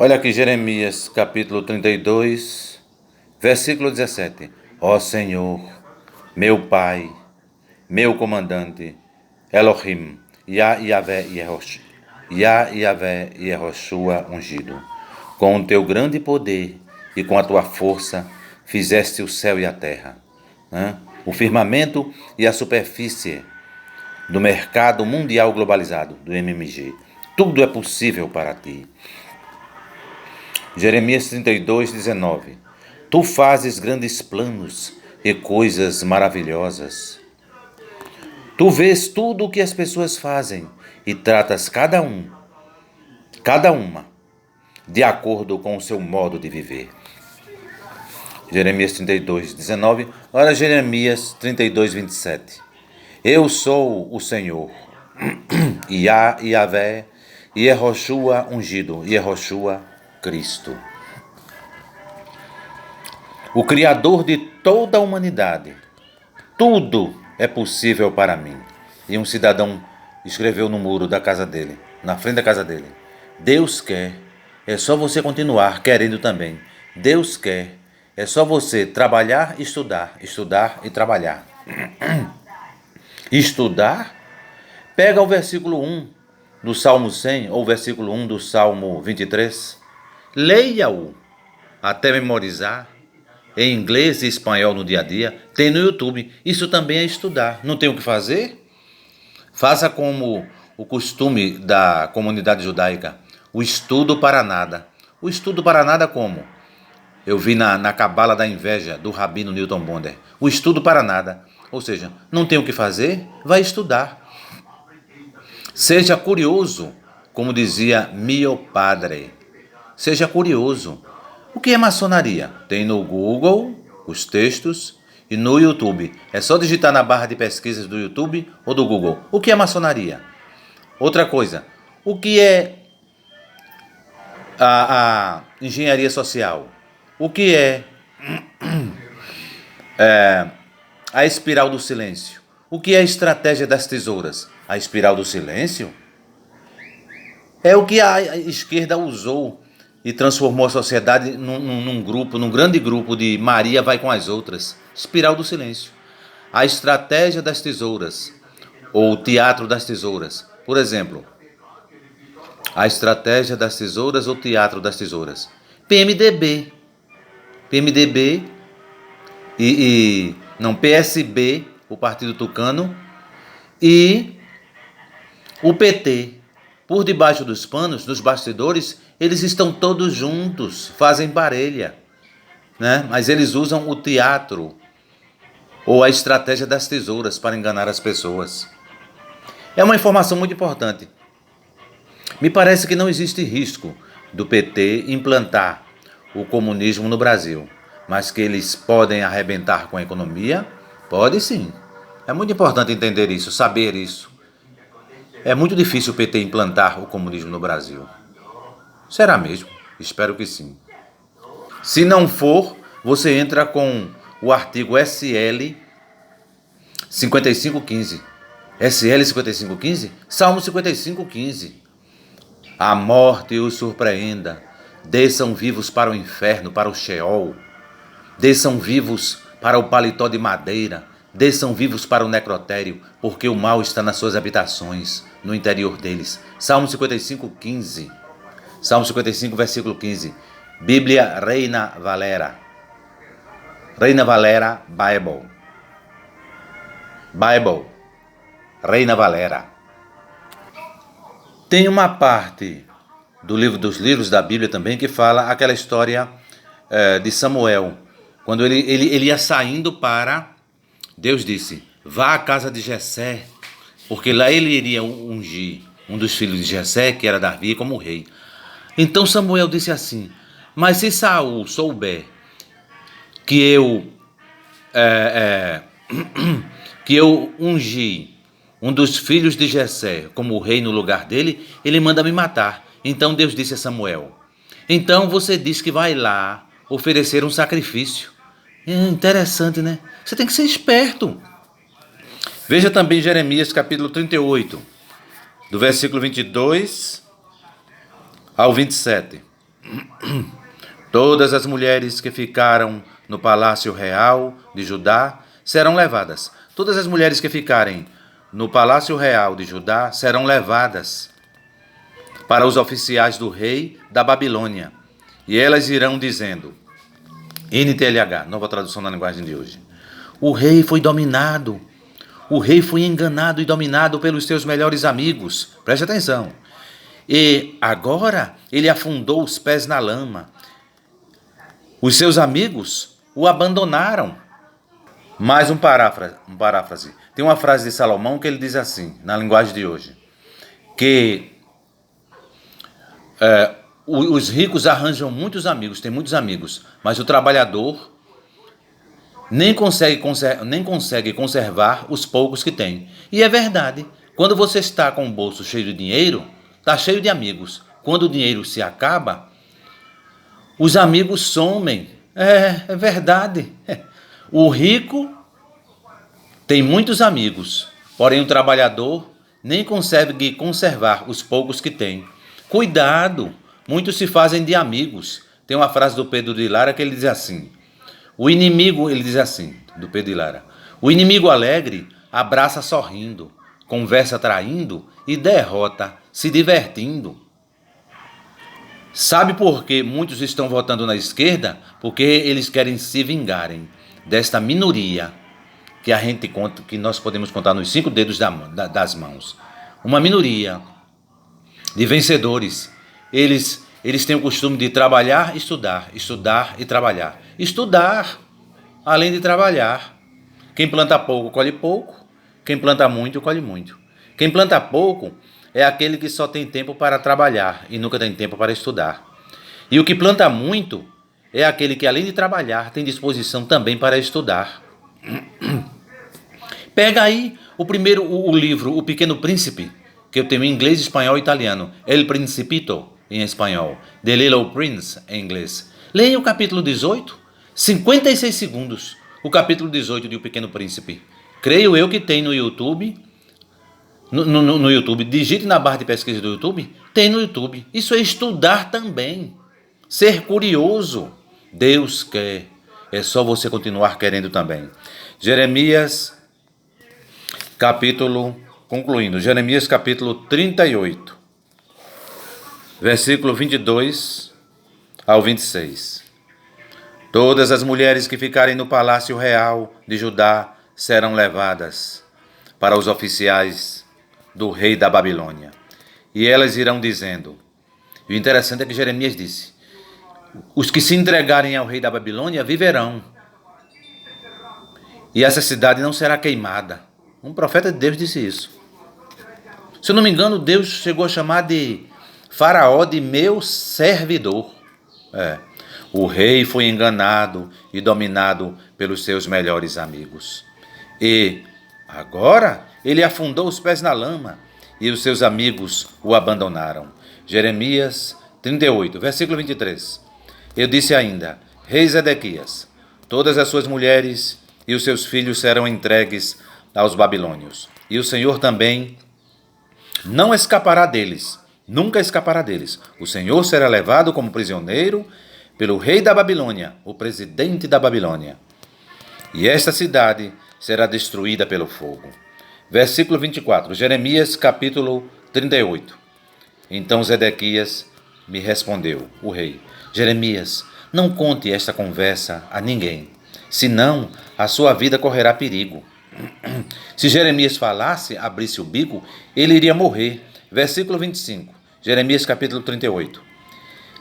Olha aqui Jeremias capítulo 32, versículo 17. Ó Senhor, meu Pai, meu comandante, Elohim, Yahvé Yehoshua ungido, com o teu grande poder e com a tua força fizeste o céu e a terra, né? O firmamento e a superfície do mercado mundial globalizado, do MMG. Tudo é possível para ti. Jeremias 32, 19. Tu fazes grandes planos e coisas maravilhosas. Tu vês tudo o que as pessoas fazem e tratas cada uma, de acordo com o seu modo de viver. Jeremias 32, 19. Olha Jeremias 32, 27. Eu sou o Senhor, Yahvé, Yehoshua ungido, Yehoshua Cristo. O Criador de toda a humanidade. Tudo é possível para mim. E um cidadão escreveu no muro da casa dele, na frente da casa dele. Deus quer, é só você continuar querendo também. Deus quer, é só você trabalhar, estudar e trabalhar. Estudar? Pega o versículo 1 do Salmo 100 ou o versículo 1 do Salmo 23. Leia-o até memorizar. Em inglês e espanhol no dia a dia, tem no YouTube. Isso também é estudar. Não tem o que fazer? Faça como o costume da comunidade judaica, o estudo para nada. O estudo para nada como? Eu vi na Cabala da Inveja, do Rabino Newton Bonder. O estudo para nada. Ou seja, não tem o que fazer? Vai estudar. Seja curioso, como dizia meu padre. Seja curioso. O que é maçonaria? Tem no Google os textos e no YouTube. É só digitar na barra de pesquisas do YouTube ou do Google. O que é maçonaria? Outra coisa, o que é a engenharia social? O que é a espiral do silêncio? O que é a estratégia das tesouras? A espiral do silêncio? É o que a esquerda usou e transformou a sociedade num grande grupo de Maria vai com as outras. Espiral do silêncio. A estratégia das tesouras, ou teatro das tesouras. Por exemplo, a estratégia das tesouras ou teatro das tesouras. PMDB. PMDB não, PSB, o Partido Tucano, e o PT. Por debaixo dos panos, nos bastidores, eles estão todos juntos, fazem parelha, né? Mas eles usam o teatro ou a estratégia das tesouras para enganar as pessoas. É uma informação muito importante. Me parece que não existe risco do PT implantar o comunismo no Brasil, mas que eles podem arrebentar com a economia, pode sim. É muito importante entender isso, saber isso. É muito difícil o PT implantar o comunismo no Brasil. Será mesmo? Espero que sim. Se não for, você entra com o artigo SL 5515. SL 5515? Salmo 5515. A morte os surpreenda. Desçam vivos para o inferno, para o Sheol. Desçam vivos para o paletó de madeira. Desçam vivos para o necrotério, porque o mal está nas suas habitações, no interior deles. Salmo 55, 15. Salmo 55, versículo 15. Bíblia Reina Valera. Reina Valera Bible. Bible. Reina Valera. Tem uma parte do livro dos livros da Bíblia também que fala aquela história de Samuel. Quando ele ia saindo para... Deus disse, vá à casa de Jessé, porque lá ele iria ungir um dos filhos de Jessé, que era Davi, como rei. Então Samuel disse assim, mas se Saul souber que eu ungi um dos filhos de Jessé como rei no lugar dele, ele manda me matar. Então Deus disse a Samuel, então você diz que vai lá oferecer um sacrifício. Interessante, né? Você tem que ser esperto. Veja também Jeremias capítulo 38, do versículo 22 ao 27. Todas as mulheres que ficaram no palácio real de Judá serão levadas. Todas as mulheres que ficarem no palácio real de Judá serão levadas para os oficiais do rei da Babilônia. E elas irão dizendo, NTLH, nova tradução na linguagem de hoje: o rei foi dominado, o rei foi enganado e dominado pelos seus melhores amigos. Preste atenção. E agora ele afundou os pés na lama. Os seus amigos o abandonaram. Mais um paráfrase. Tem uma frase de Salomão que ele diz assim, na linguagem de hoje, que os ricos arranjam muitos amigos, tem muitos amigos, mas o trabalhador nem consegue conservar os poucos que tem. E é verdade. Quando você está com o bolso cheio de dinheiro, está cheio de amigos. Quando o dinheiro se acaba, os amigos somem. É verdade. O rico tem muitos amigos, porém o trabalhador nem consegue conservar os poucos que tem. Cuidado, muitos se fazem de amigos. Tem uma frase do Pedro de Lara que ele diz assim, do Pedro de Lara, o inimigo alegre abraça sorrindo, conversa traindo e derrota se divertindo. Sabe por que muitos estão votando na esquerda? Porque eles querem se vingarem desta minoria que a gente conta, que nós podemos contar nos 5 dedos das mãos. Uma minoria de vencedores. Eles têm o costume de trabalhar, estudar e trabalhar. Estudar, além de trabalhar. Quem planta pouco, colhe pouco. Quem planta muito, colhe muito. Quem planta pouco é aquele que só tem tempo para trabalhar e nunca tem tempo para estudar. E o que planta muito é aquele que, além de trabalhar, tem disposição também para estudar. Pega aí o livro O Pequeno Príncipe, que eu tenho em inglês, espanhol e italiano. El Principito, em espanhol. The Little Prince, em inglês. Leia o capítulo 18, 56 segundos. O capítulo 18 de O Pequeno Príncipe. Creio eu que tem no YouTube. No YouTube, digite na barra de pesquisa do YouTube, tem no YouTube. Isso é estudar também. Ser curioso. Deus quer. É só você continuar querendo também. Jeremias capítulo 38, versículo 22 ao 26. Todas as mulheres que ficarem no palácio real de Judá serão levadas para os oficiais do rei da Babilônia. E elas irão dizendo, e o interessante é que Jeremias disse, os que se entregarem ao rei da Babilônia viverão, e essa cidade não será queimada. Um profeta de Deus disse isso. Se eu não me engano, Deus chegou a chamar de Faraó de meu servidor. O rei foi enganado e dominado pelos seus melhores amigos. E agora ele afundou os pés na lama e os seus amigos o abandonaram. Jeremias 38, versículo 23. Eu disse ainda, rei Zedequias, todas as suas mulheres e os seus filhos serão entregues aos babilônios. E o Senhor também não escapará deles, nunca escapará deles. O Senhor será levado como prisioneiro pelo rei da Babilônia, o presidente da Babilônia. E esta cidade será destruída pelo fogo. Versículo 24, Jeremias capítulo 38. Então Zedequias me respondeu, o rei, Jeremias, não conte esta conversa a ninguém, senão a sua vida correrá perigo. Se Jeremias falasse, abrisse o bico, ele iria morrer. Versículo 25, Jeremias capítulo 38.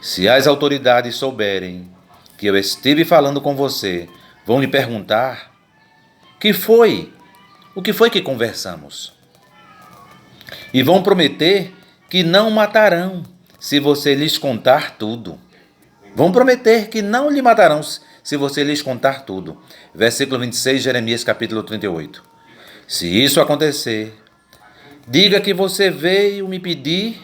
Se as autoridades souberem que eu estive falando com você, vão lhe perguntar, que foi? O que foi que conversamos? E vão prometer que não matarão se você lhes contar tudo. Vão prometer que não lhe matarão se você lhes contar tudo. Versículo 26, Jeremias capítulo 38. Se isso acontecer, diga que você veio me pedir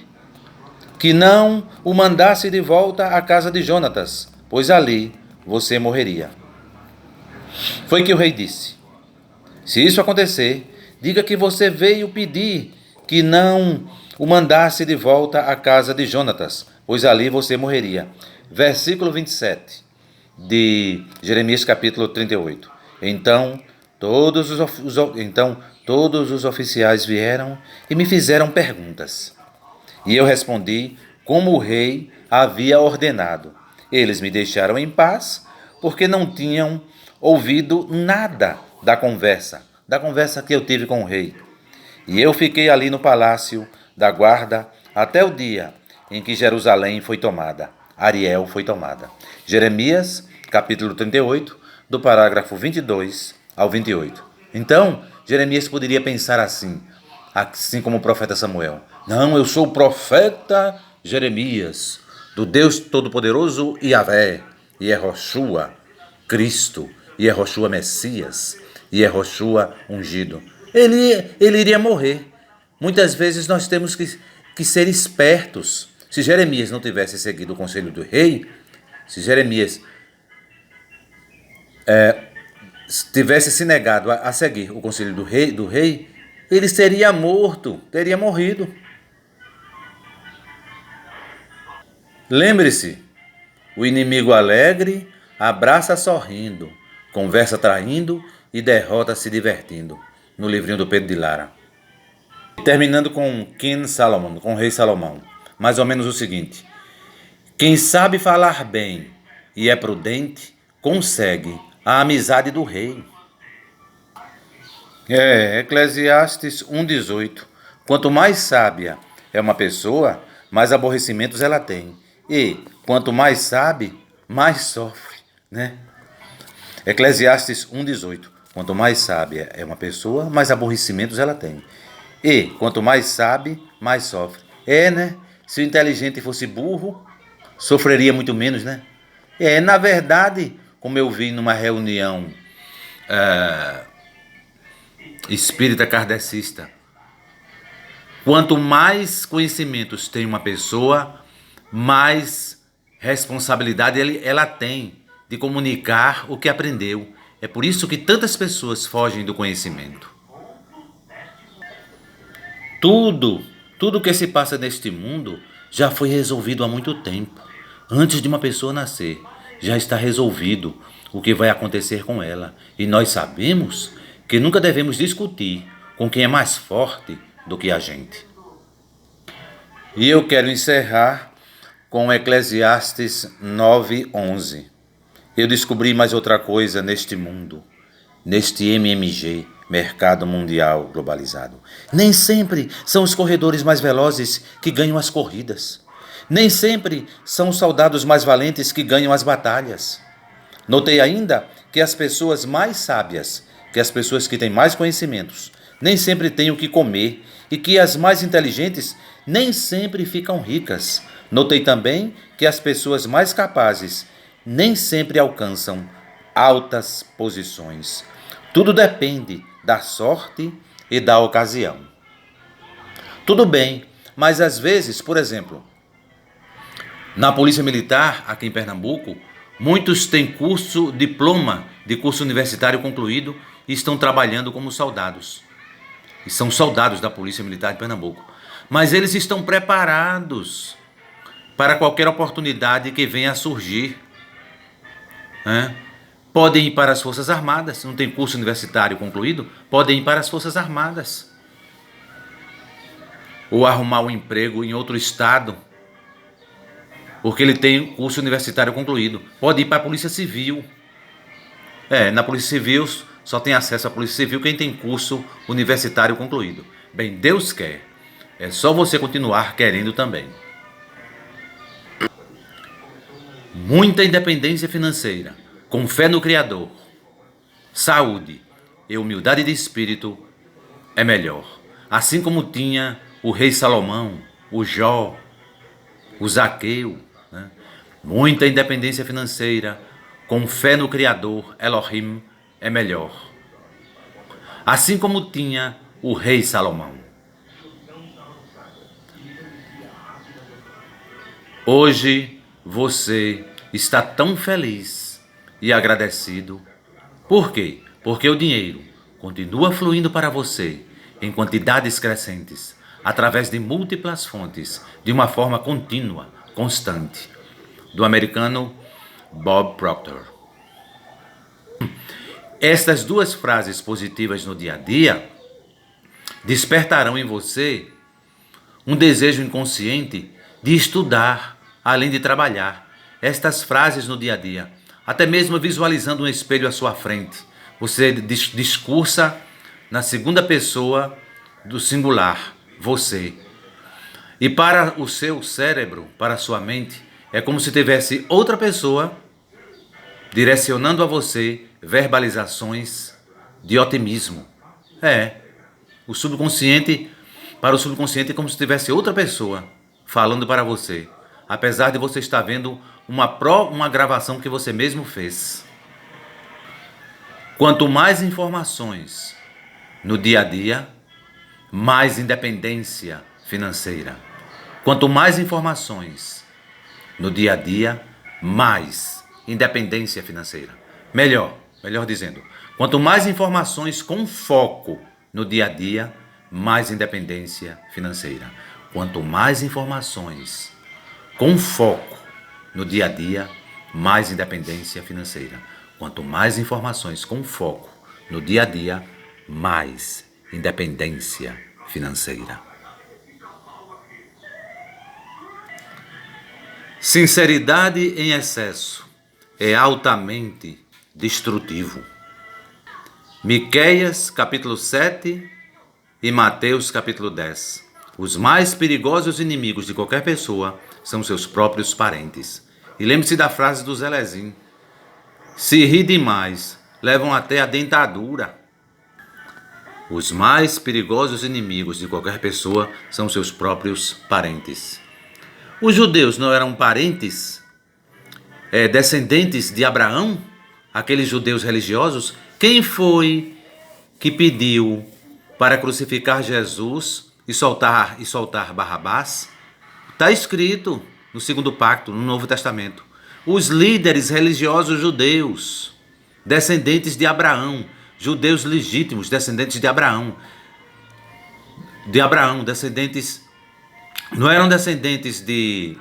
que não o mandasse de volta à casa de Jonatas, pois ali você morreria. Foi que o rei disse. Se isso acontecer, diga que você veio pedir que não o mandasse de volta à casa de Jonatas, pois ali você morreria. Versículo 27 de Jeremias capítulo 38. Então todos os oficiais vieram e me fizeram perguntas. E eu respondi como o rei havia ordenado. Eles me deixaram em paz, porque não tinham ouvido nada da conversa que eu tive com o rei. E eu fiquei ali no palácio da guarda até o dia em que Jerusalém foi tomada. Ariel foi tomada. Jeremias, capítulo 38, do parágrafo 22 ao 28. Então, Jeremias poderia pensar assim como o profeta Samuel. Não, eu sou o profeta Jeremias, do Deus Todo-Poderoso Yahvé, Yehoshua, Cristo, Yehoshua Messias, Yehoshua ungido. Ele iria morrer. Muitas vezes nós temos que ser espertos. Se Jeremias não tivesse seguido o conselho do rei, se Jeremias tivesse se negado a seguir o conselho do rei, ele seria morto, teria morrido. Lembre-se, o inimigo alegre abraça sorrindo, conversa traindo e derrota se divertindo. No livrinho do Pedro de Lara. Terminando com King Solomon, com o rei Salomão. Mais ou menos o seguinte: quem sabe falar bem e é prudente, consegue a amizade do rei. Eclesiastes 1,18. Quanto mais sábia é uma pessoa, mais aborrecimentos ela tem. E quanto mais sabe, mais sofre, né? Eclesiastes 1,18. Quanto mais sábia é uma pessoa, mais aborrecimentos ela tem. E quanto mais sabe, mais sofre. Né? Se o inteligente fosse burro, sofreria muito menos, né? Na verdade, como eu vi numa reunião espírita kardecista, quanto mais conhecimentos tem uma pessoa, mais responsabilidade ela tem de comunicar o que aprendeu. É por isso que tantas pessoas fogem do conhecimento. Tudo que se passa neste mundo já foi resolvido há muito tempo. Antes de uma pessoa nascer, já está resolvido o que vai acontecer com ela. E nós sabemos que nunca devemos discutir com quem é mais forte do que a gente. E eu quero encerrar com Eclesiastes 9:11. Eu descobri mais outra coisa neste mundo, neste MMG, mercado mundial globalizado. Nem sempre são os corredores mais velozes que ganham as corridas. Nem sempre são os soldados mais valentes que ganham as batalhas. Notei ainda que as pessoas mais sábias, que as pessoas que têm mais conhecimentos, nem sempre têm o que comer e que as mais inteligentes nem sempre ficam ricas. Notei também que as pessoas mais capazes nem sempre alcançam altas posições. Tudo depende da sorte e da ocasião. Tudo bem, mas às vezes, por exemplo, na Polícia Militar, aqui em Pernambuco, muitos têm diploma de curso universitário concluído e estão trabalhando como soldados. E são soldados da Polícia Militar de Pernambuco. Mas eles estão preparados para qualquer oportunidade que venha a surgir. Podem ir para as Forças Armadas, não tem curso universitário concluído, podem ir para as Forças Armadas. Ou arrumar um emprego em outro estado, porque ele tem curso universitário concluído. Pode ir para a Polícia Civil. Na Polícia Civil só tem acesso à Polícia Civil quem tem curso universitário concluído. Bem, Deus quer. É só você continuar querendo também. Muita independência financeira, com fé no Criador, saúde e humildade de espírito é melhor. Assim como tinha o rei Salomão, o Jó, o Zaqueu. Muita independência financeira, com fé no Criador, Elohim, é melhor. Assim como tinha o rei Salomão. Hoje você está tão feliz e agradecido. Por quê? Porque o dinheiro continua fluindo para você em quantidades crescentes, através de múltiplas fontes, de uma forma contínua, constante, do americano Bob Proctor. Estas duas frases positivas no dia a dia despertarão em você um desejo inconsciente de estudar, além de trabalhar. Estas frases no dia a dia, até mesmo visualizando um espelho à sua frente, você discursa na segunda pessoa do singular, você. E para o seu cérebro, para a sua mente, é como se tivesse outra pessoa direcionando a você verbalizações de otimismo. O subconsciente, para o subconsciente é como se tivesse outra pessoa falando para você, apesar de você estar vendo uma gravação que você mesmo fez. Quanto mais informações no dia a dia, mais independência financeira. Quanto mais informações no dia a dia, mais independência financeira. Melhor dizendo, quanto mais informações com foco no dia a dia, mais independência financeira. Quanto mais informações com foco no dia a dia, mais independência financeira. Quanto mais informações com foco no dia a dia, mais independência financeira. Sinceridade em excesso é altamente destrutivo. Miqueias capítulo 7 e Mateus capítulo 10. Os mais perigosos inimigos de qualquer pessoa são seus próprios parentes. E lembre-se da frase do Zelezinho: se ri demais, levam até a dentadura. Os mais perigosos inimigos de qualquer pessoa são seus próprios parentes. Os judeus não eram parentes, descendentes de Abraão? Aqueles judeus religiosos? Quem foi que pediu para crucificar Jesus e soltar Barrabás? Está escrito no Segundo Pacto, no Novo Testamento. Os líderes religiosos judeus, descendentes de Abraão, judeus legítimos, descendentes de Abraão, descendentes, não eram descendentes de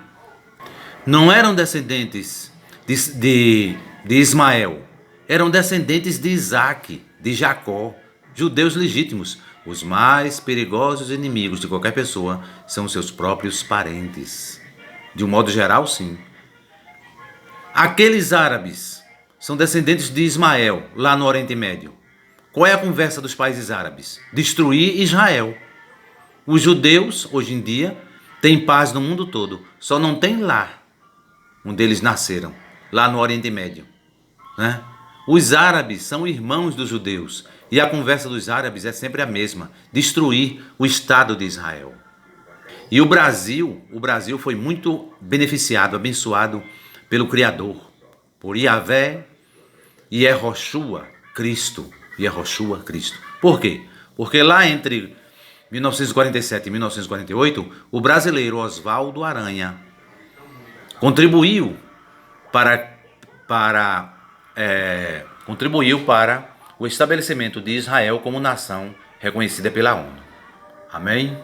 Ismael, eram descendentes de Isaac, de Jacó, judeus legítimos. Os mais perigosos inimigos de qualquer pessoa são seus próprios parentes. De um modo geral, sim. Aqueles árabes são descendentes de Ismael, lá no Oriente Médio. Qual é a conversa dos países árabes? Destruir Israel. Os judeus, hoje em dia, têm paz no mundo todo. Só não tem lá, onde eles nasceram, lá no Oriente Médio, né? Os árabes são irmãos dos judeus. E a conversa dos árabes é sempre a mesma: destruir o Estado de Israel. E o Brasil foi muito beneficiado, abençoado pelo Criador, por Yahvé e Yehoshua Cristo. Por quê? Porque lá entre 1947 e 1948, o brasileiro Oswaldo Aranha contribuiu para o estabelecimento de Israel como nação reconhecida pela ONU. Amém?